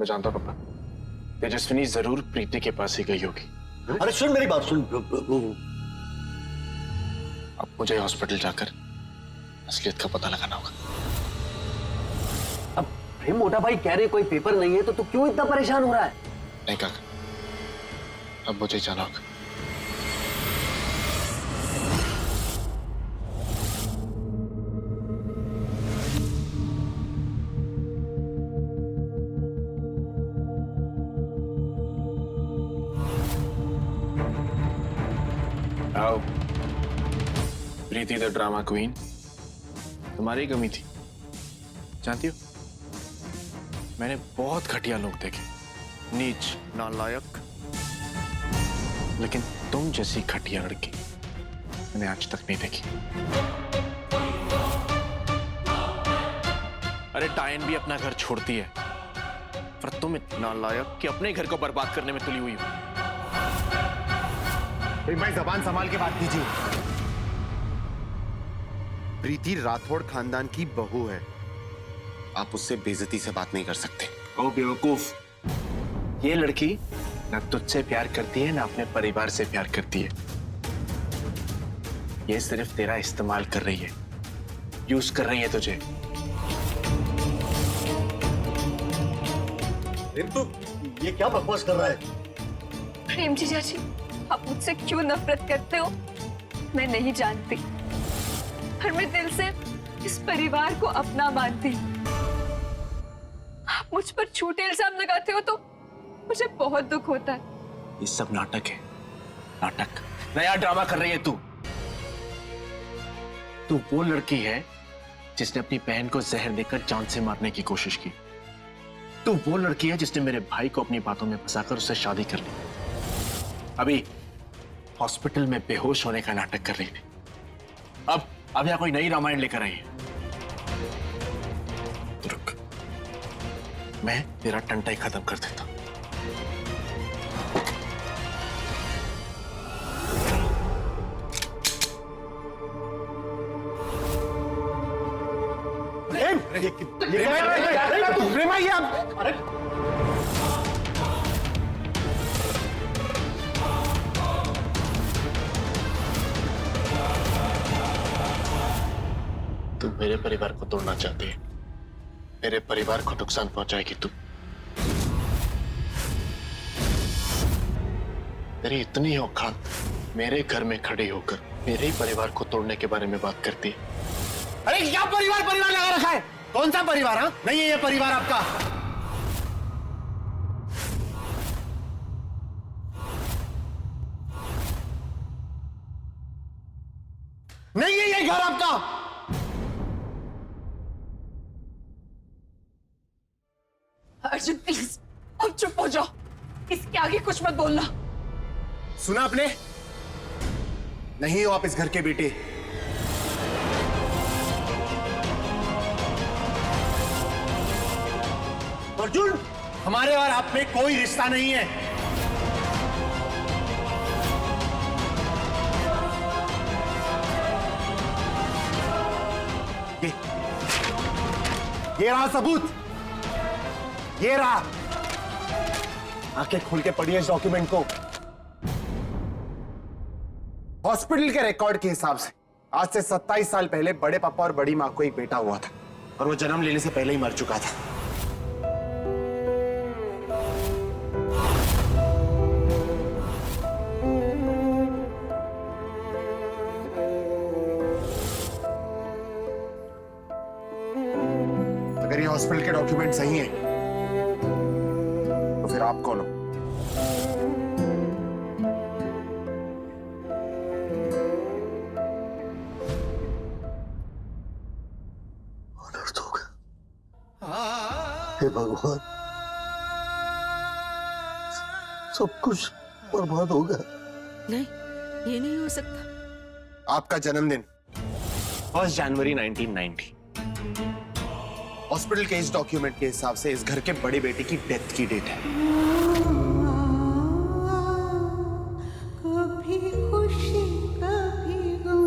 मैं जानता हूँ पापा, तेजस्विनी जरूर प्रीति के पास ही गई होगी। अरे सुन मेरी बात सुन। अब मुझे हॉस्पिटल जाकर असलियत का पता लगाना होगा। अब प्रेम मोटा भाई कह रहे कोई पेपर नहीं है तो तू क्यों इतना परेशान हो रहा है? नहीं काका, अब मुझे जाना होगा। आओ प्रीति द ड्रामा क्वीन, तुम्हारी कमी थी। जानती हो, मैंने बहुत घटिया लोग देखे, नीच, नालायक, लेकिन तुम जैसी घटिया लड़की मैंने आज तक नहीं देखी। अरे डायन भी अपना घर छोड़ती है, पर तुम इतना नालायक कि अपने घर को बर्बाद करने में तुली हुई हो। भाई जबान संभाल के बात कीजिए। प्रीति राठौड़ खानदान की बहू है, आप उससे बेइज्जती से बात नहीं कर सकते। ओ बेवकूफ, ये लड़की ना तुझसे प्यार करती है ना अपने परिवार से प्यार करती है। ये सिर्फ तेरा इस्तेमाल कर रही है, यूज कर रही है तुझे। तू ये क्या बकवास कर रहा है? प्रेम जीजा जी, आप मुझसे क्यों नफरत करते हो मैं नहीं जानती, पर मैं दिल से इस परिवार को अपना मानती। आप मुझ पर झूठे इल्जाम लगाते हो तो मुझे बहुत दुख होता है। ये सब नाटक है, नाटक। नया ड्रामा कर रही है तू। तू वो लड़की है जिसने अपनी बहन को जहर देकर जान से मारने की कोशिश की। तू वो लड़की है जिसने मेरे भाई को अपनी बातों में फंसाकर उससे शादी कर ली। अभी हॉस्पिटल में बेहोश होने का नाटक कर रही थी। अब यहाँ कोई नई रामायण लेकर आई है। रुक, मैं तेरा टंटा ही खत्म कर देता हूं। तुम मेरे परिवार को तोड़ना चाहती है, मेरे परिवार को नुकसान पहुंचाएगी तू। तेरी इतनी औकात, मेरे घर में खड़ी होकर मेरे ही परिवार को तोड़ने के बारे में बात करती है। अरे क्या परिवार परिवार लगा रखा है? कौन सा परिवार? हाँ, नहीं है ये परिवार आपका। नहीं है ये घर आपका। अर्जुन प्लीज अब चुप हो जाओ, इसके आगे कुछ मत बोलना। सुना आपने? नहीं हो आप इस घर के बेटे। अर्जुन, हमारे और आप में कोई रिश्ता नहीं है। ये रहा सबूत, ये रहा। आंखें खोल के पढ़िए इस डॉक्यूमेंट को। हॉस्पिटल के रिकॉर्ड के हिसाब से आज से 27 साल पहले बड़े पापा और बड़ी मां को एक बेटा हुआ था और वो जन्म लेने से पहले ही मर चुका था। अगर ये हॉस्पिटल के डॉक्यूमेंट सही हैं, तो फिर आप कौन हो? अनर्थ हो गया। हे भगवान, सब कुछ बर्बाद हो गया। नहीं, ये नहीं हो सकता। आपका जन्मदिन 1 जनवरी 1990। हॉस्पिटल के इस डॉक्यूमेंट के हिसाब से इस घर के बड़े बेटे की डेथ की डेट है। कभी खुशी कभी गम,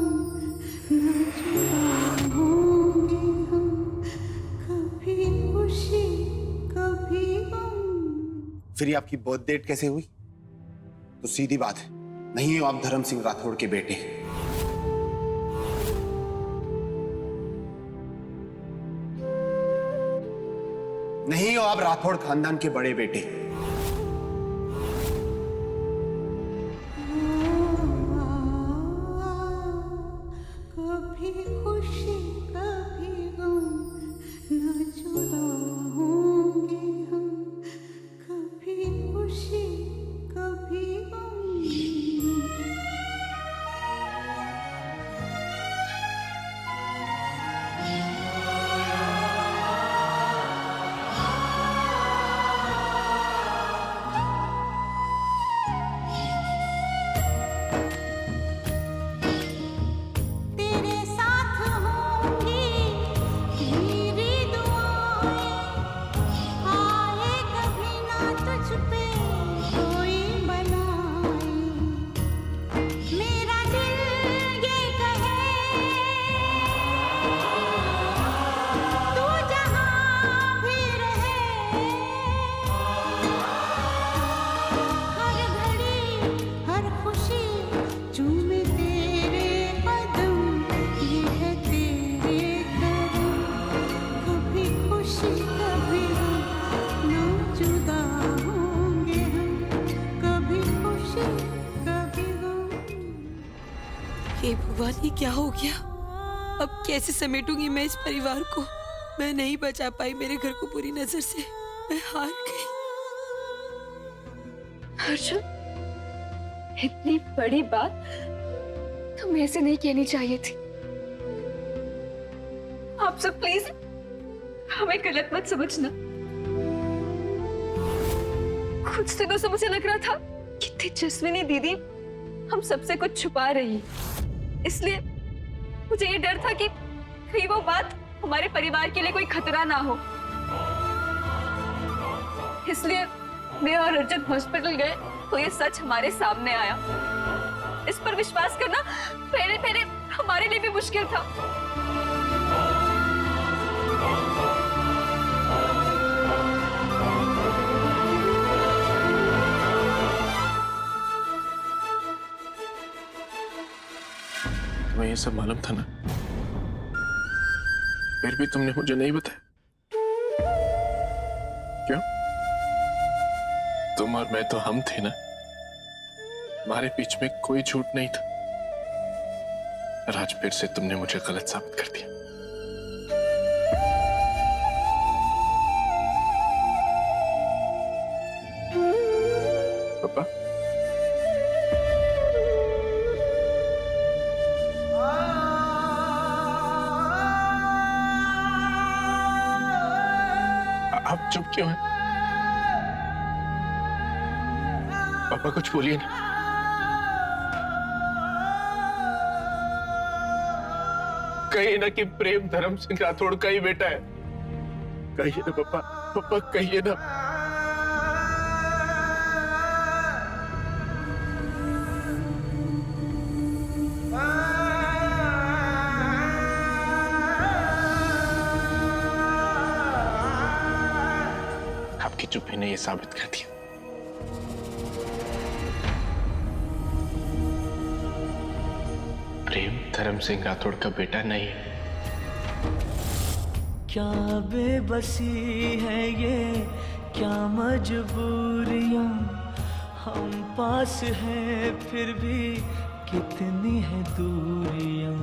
न जुदा होंगे हम। कभी खुशी कभी गम। फिर ये आपकी बर्थ डेट कैसे हुई? तो सीधी बात है, नहीं हो आप धर्म सिंह राठौड़ के बेटे। नहीं हो आप राठौड़ खानदान के बड़े बेटे। कभी खुशी कभी गम न जुदा होंगे हम, कभी खुशी कभी गम। तेरे साथ होंगी मेरी दुआएं, आए कभी ना तुझ पे कोई बनाए। मेरा दिल ये कहे तू जहाँ भी रहे, हर घड़ी हर खुशी चूमे तेरे कदम, ये है तेरे करम। कभी खुशी कभी गम ना जुदा होंगे हम, कभी खुशी कभी गम। हे भगवान, ये क्या हो गया? अब कैसे समेटूंगी मैं इस परिवार को? मैं नहीं बचा पाई मेरे घर को बुरी नजर से। मैं हार गई। अर्जुन, इतनी बड़ी बात तुम्हें ऐसे नहीं कहनी चाहिए थी। आप सब प्लीज हमें गलत मत समझना। कुछ दिनों से मुझे लग रहा था कि तेजस्विनी दीदी हम सबसे कुछ छुपा रही, इसलिए मुझे ये डर था कि कहीं वो बात हमारे परिवार के लिए कोई खतरा ना हो। इसलिए मैं और अर्जुन हॉस्पिटल गए तो ये सच हमारे सामने आया। इस पर विश्वास करना पहले पहले हमारे लिए भी मुश्किल था। तुम्हें ये सब मालूम था ना, फिर भी तुमने मुझे नहीं बताया। क्यों? तुम और मैं तो हम थे ना, हमारे बीच में कोई झूठ नहीं था। और आज फिर से तुमने मुझे गलत साबित कर दिया। पापा, आप चुप क्यों हैं? पापा कुछ बोलिए ना। कहिए ना कि प्रेम धर्म सिंह राठौड़ का ही बेटा है। कहिए ना पापा, पापा कहिए ना। आपकी चुप्पी ने यह साबित कर दिया। प्रेम धर्म सिंह राठौड़ का बेटा नहीं है। क्या बेबसी है ये, क्या मजबूरियां, हम पास हैं फिर भी कितनी है दूरियां।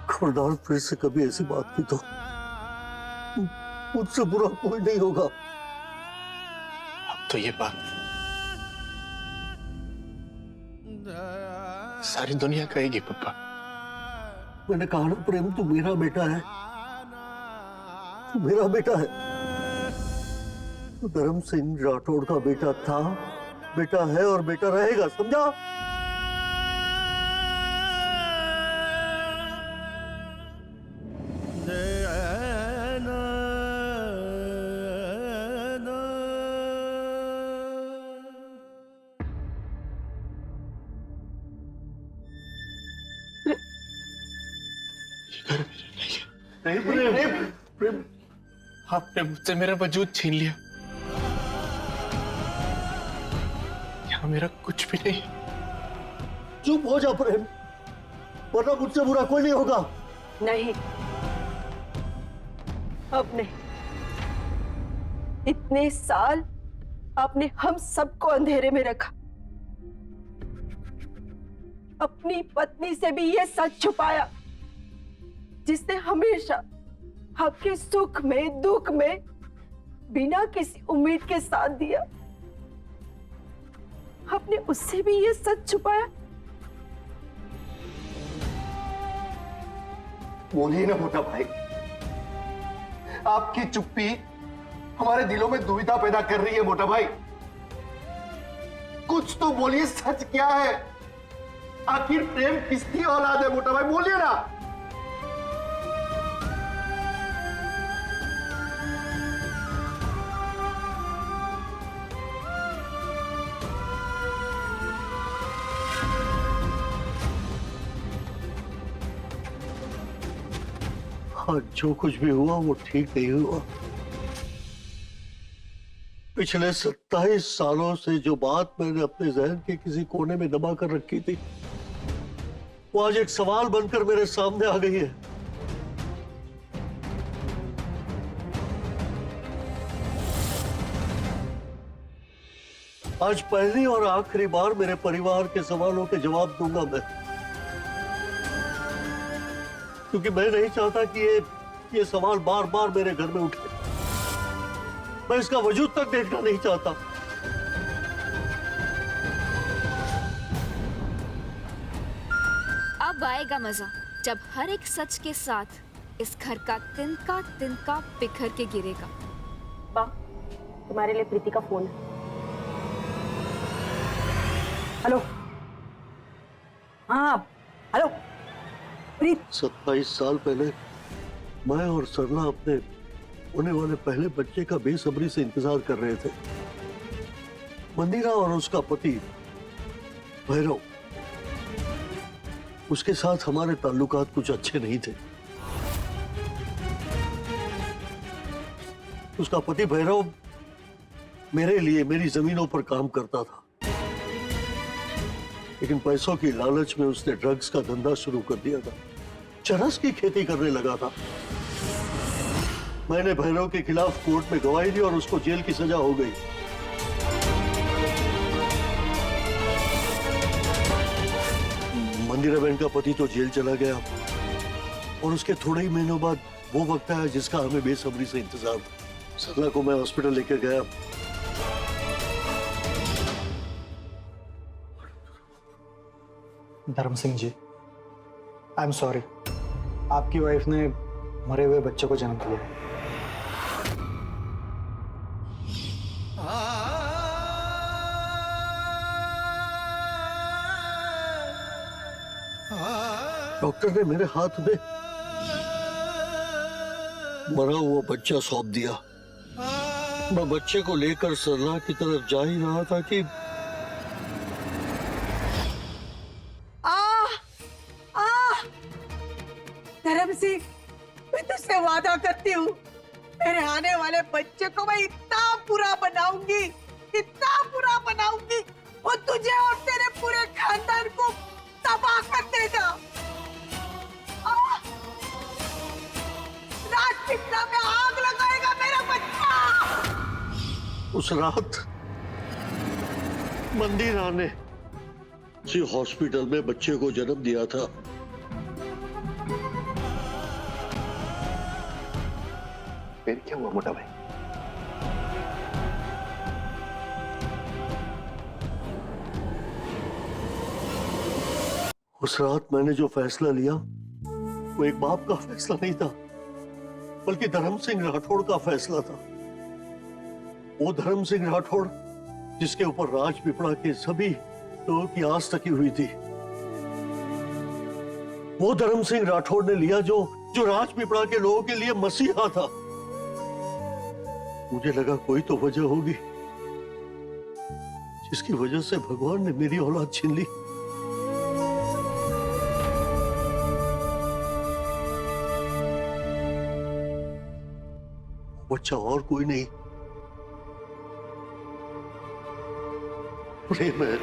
खबरदार, फिर से कभी ऐसी बात की तो मुझसे बुरा कोई नहीं होगा। अब तो ये बात सारी दुनिया कहेगी पापा। मैंने कहा ना प्रेम, तू मेरा बेटा है, तू मेरा बेटा है। तू धर्म सिंह राठौड़ का बेटा था, बेटा है और बेटा रहेगा, समझा? आपने मुझसे मेरा वजूद छीन लिया। यहाँ मेरा कुछ भी नहीं। चुप हो जा प्रेम, वरना मुझसे बुरा कोई नहीं होगा। नहीं, अब नहीं। इतने साल आपने हम सबको अंधेरे में रखा। अपनी पत्नी से भी ये सच छुपाया, जिसने हमेशा आपके सुख में दुख में बिना किसी उम्मीद के साथ दिया। आपने उससे भी ये सच छुपाया। बोलिए ना मोटा भाई, आपकी चुप्पी हमारे दिलों में दुविधा पैदा कर रही है। मोटा भाई कुछ तो बोलिए, सच क्या है? आखिर प्रेम किसकी औलाद है? मोटा भाई बोलिए ना। आज जो कुछ भी हुआ वो ठीक नहीं हुआ। पिछले 27 सालों से जो बात मैंने अपने जहन के किसी कोने में दबा कर रखी थी, वो आज एक सवाल बनकर मेरे सामने आ गई है। आज पहली और आखिरी बार मेरे परिवार के सवालों के जवाब दूंगा मैं, क्योंकि मैं नहीं चाहता कि ये सवाल बार बार मेरे घर में उठे। मैं इसका वजूद तक देखना नहीं चाहता। अब आएगा मजा, जब हर एक सच के साथ इस घर का तिनका बिखर के गिरेगा। बा, तुम्हारे लिए प्रीति का फोन है। हेलो। हाँ हेलो प्रीत। 27 साल पहले मैं और सरला अपने होने वाले पहले बच्चे का बेसब्री से इंतजार कर रहे थे। मंदिरा और उसका पति भैरव, उसके साथ हमारे ताल्लुकात कुछ अच्छे नहीं थे। उसका पति भैरव मेरे लिए मेरी जमीनों पर काम करता था, लेकिन पैसों की लालच में उसने ड्रग्स का धंधा शुरू कर दिया था। चरस की खेती करने लगा था। मैंने भैरव के खिलाफ कोर्ट में गवाही दी और उसको जेल की सजा हो गई। मंदिरा बहन का पति तो जेल चला गया और उसके थोड़े ही महीनों बाद वो वक्त आया जिसका हमें बेसब्री से इंतजार था। सरला को मैं हॉस्पिटल लेकर गया। धर्म Singh ji, I am sorry, आपकी वाइफ ने मरे हुए बच्चे को जन्म दिया है। डॉक्टर ने मेरे हाथ में मरा हुआ बच्चा सौंप दिया। मैं बच्चे को लेकर सरला की तरफ जा ही रहा था कि धर्म सिंह, मैं तुझसे वादा करती हूँ, मेरे आने वाले बच्चे को मैं इतना बुरा बनाऊंगी, इतना बुरा बनाऊंगी, वो तुझे और तेरे पूरे खानदान को तबाह कर देगा। राजपिपला में आग लगाएगा मेरा बच्चा। उस रात मंदिरा ने उसी हॉस्पिटल में बच्चे को जन्म दिया था। फिर क्या हुआ मोटा भाई? उस रात मैंने जो फैसला लिया वो एक बाप का फैसला नहीं था, बल्कि धर्म सिंह राठौड़ का फैसला था। वो धर्म सिंह राठौड़ जिसके ऊपर राजपिपला के सभी लोगों की आस टकी हुई थी। वो धर्म सिंह राठौड़ ने लिया जो राजपिपला के लोगों के लिए मसीहा था। मुझे लगा कोई तो वजह होगी जिसकी वजह से भगवान ने मेरी औलाद छीन ली। बच्चा और कोई नहीं, प्रेम है।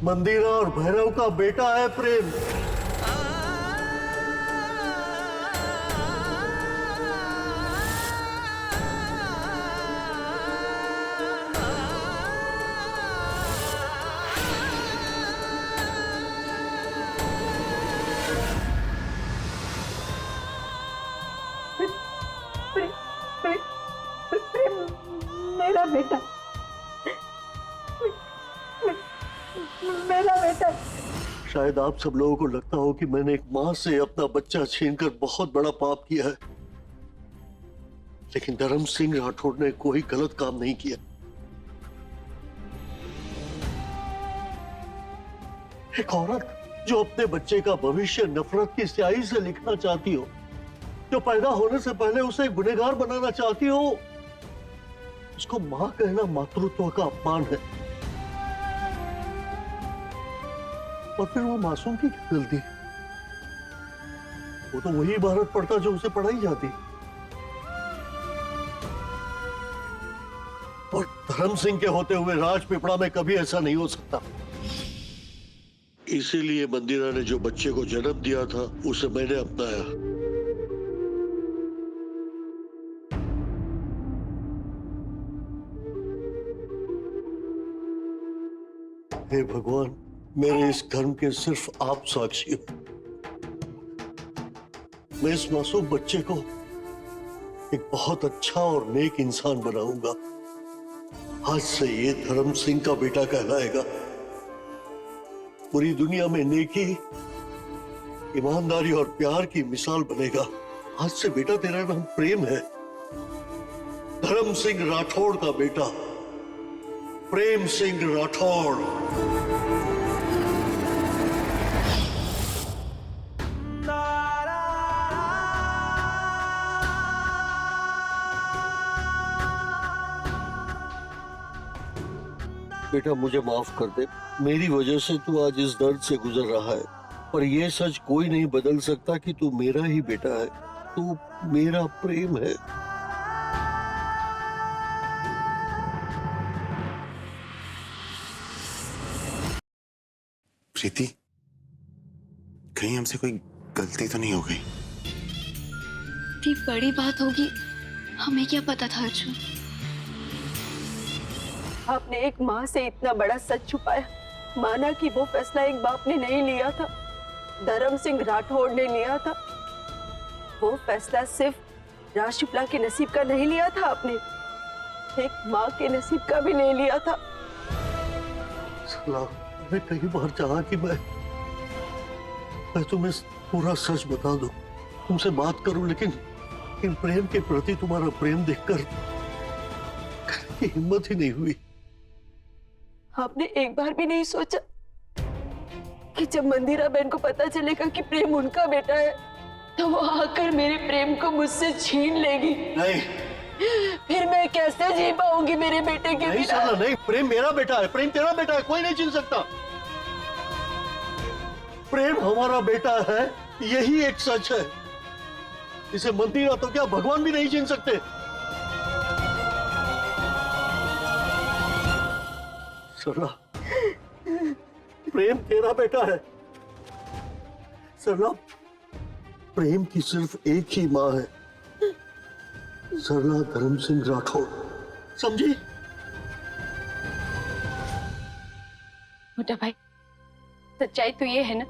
मंदिरा और भैरव का बेटा है प्रेम। मेरा बेटा, मेरा बेटा। शायद आप सब लोगों को लगता हो कि मैंने एक मां से अपना बच्चा छीनकर बहुत बड़ा पाप किया है, लेकिन धर्म सिंह राठौड़ ने कोई गलत काम नहीं किया। एक औरत जो अपने बच्चे का भविष्य नफरत की स्याही से लिखना चाहती हो, जो पैदा होने से पहले उसे गुनहगार बनाना चाहती हो, उसको मां कहना मातृत्व का अपमान है। और फिर वो मासूम की क्या गलती? वो तो वही इबारत पढ़ता जो उसे पढ़ाई जाती। और धर्म सिंह के होते हुए राजपीपड़ा में कभी ऐसा नहीं हो सकता। इसीलिए मंदिरा ने जो बच्चे को जन्म दिया था उसे मैंने अपनाया। हे भगवान, मेरे इस कर्म के सिर्फ आप साक्षी हो। मैं इस मासूम बच्चे को एक बहुत अच्छा और नेक इंसान बनाऊंगा। आज से ये धर्म सिंह का बेटा कहलाएगा। पूरी दुनिया में नेकी, ईमानदारी और प्यार की मिसाल बनेगा। आज से बेटा तेरा नाम प्रेम है। धर्म सिंह राठौड़ का बेटा प्रेम सिंह राठौड़। बेटा मुझे माफ कर दे, मेरी वजह से तू आज इस दर्द से गुजर रहा है, पर यह सच कोई नहीं बदल सकता कि तू मेरा ही बेटा है, तू मेरा प्रेम है। प्रीति, कहीं हमसे कोई गलती तो नहीं हो गई? इतनी बड़ी बात होगी हमें क्या पता था अर्जुन। आपने एक माँ से इतना बड़ा सच छुपाया। माना कि वो फैसला एक बाप ने नहीं लिया था, धर्म सिंह राठौड़ ने लिया था। वो फैसला सिर्फ राजपीपला के नसीब का नहीं लिया था आपने, एक माँ के नसीब का भी नहीं लिया था। मैं कई बार चाहा कि मैं तुम्हें पूरा सच बता दूं, तुमसे बात करूं, लेकिन इन प्रेम के प्रति तुम्हारा प्रेम देखकर करने की हिम्मत ही नहीं हुई। आपने एक बार भी नहीं सोचा कि जब मंदिरा बहन को पता चलेगा कि प्रेम उनका बेटा है तो वो आकर मेरे प्रेम को मुझसे छीन लेगी? नहीं। फिर मैं कैसे जी पाऊंगी मेरे बेटे के नहीं बिना? नहीं, प्रेम मेरा बेटा है, प्रेम तेरा बेटा है, कोई नहीं छीन सकता। प्रेम हमारा बेटा है, यही एक सच है। इसे मंदिरा तो क्या भगवान भी नहीं छीन सकते। सरला, प्रेम तेरा बेटा है। सरला, प्रेम की सिर्फ एक ही मां है, सरला धर्म सिंह राठौड़, समझी? मोटा भाई, सच्चाई तो ये है ना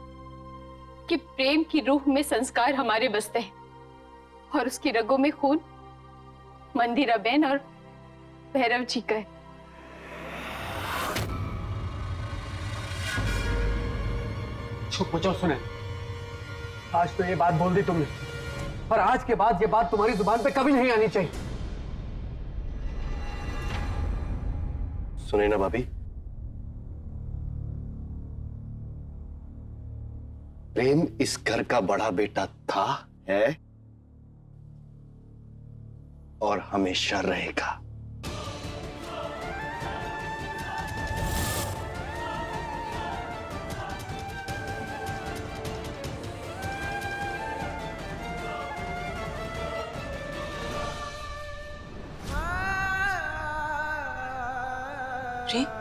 कि प्रेम की रूह में संस्कार हमारे बसते हैं और उसकी रगों में खून मंदिरा बहन और भैरव जी का है। चुप हो जाओ। सुने, आज तो ये बात बोल दी तुमने, पर आज के बाद ये बात तुम्हारी जुबान पे कभी नहीं आनी चाहिए। सुने ना भाभी, प्रेम इस घर का बड़ा बेटा था, है और हमेशा रहेगा। प्रेम